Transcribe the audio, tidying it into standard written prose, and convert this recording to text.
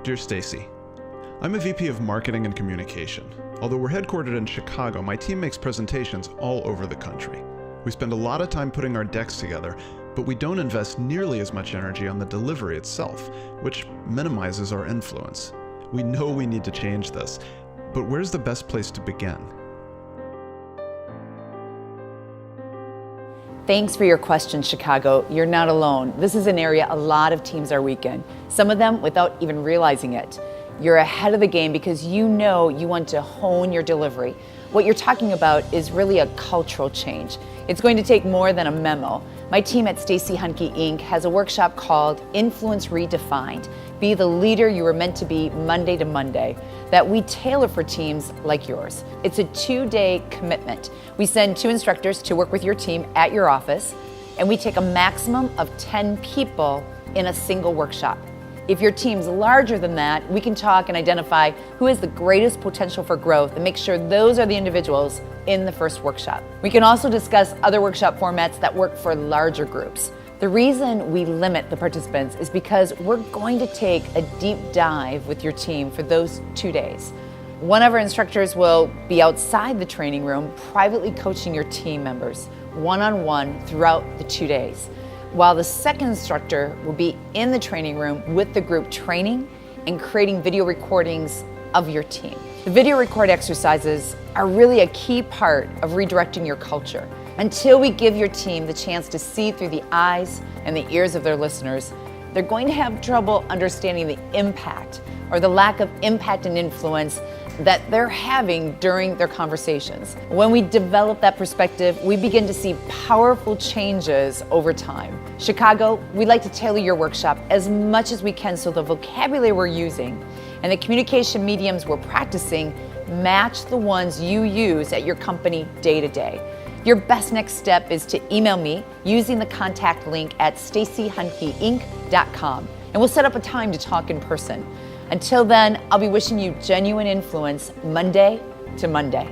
Dear Stacey, I'm a VP of Marketing and Communication. Although we're headquartered in Chicago, my team makes presentations all over the country. We spend a lot of time putting our decks together, but we don't invest nearly as much energy on the delivery itself, which minimizes our influence. We know we need to change this, but where's the best place to begin? Thanks for your question, Chicago. You're not alone. This is an area a lot of teams are weak in, some of them without even realizing it. You're ahead of the game because you know you want to hone your delivery. What you're talking about is really a cultural change. It's going to take more than a memo. My team at Stacey, Hanke, Inc. has a workshop called Influence Redefined. Be the leader you were meant to be Monday to Monday, that we tailor for teams like yours. It's a 2-day commitment. We send 2 instructors to work with your team at your office, and we take a maximum of 10 people in a single workshop. If your team's larger than that, we can talk and identify who has the greatest potential for growth and make sure those are the individuals in the first workshop. We can also discuss other workshop formats that work for larger groups. The reason we limit the participants is because we're going to take a deep dive with your team for those 2 days. One of our instructors will be outside the training room, privately coaching your team members one-on-one throughout the 2 days, while the second instructor will be in the training room with the group training and creating video recordings of your team. The video record exercises are really a key part of redirecting your culture. Until we give your team the chance to see through the eyes and the ears of their listeners, they're going to have trouble understanding the impact or the lack of impact and influence that they're having during their conversations. When we develop that perspective, we begin to see powerful changes over time. Chicago, we'd like to tailor your workshop as much as we can so the vocabulary we're using and the communication mediums we're practicing match the ones you use at your company day to day. Your best next step is to email me using the contact link at staceyhankeinc.com, and we'll set up a time to talk in person. Until then, I'll be wishing you genuine influence Monday to Monday.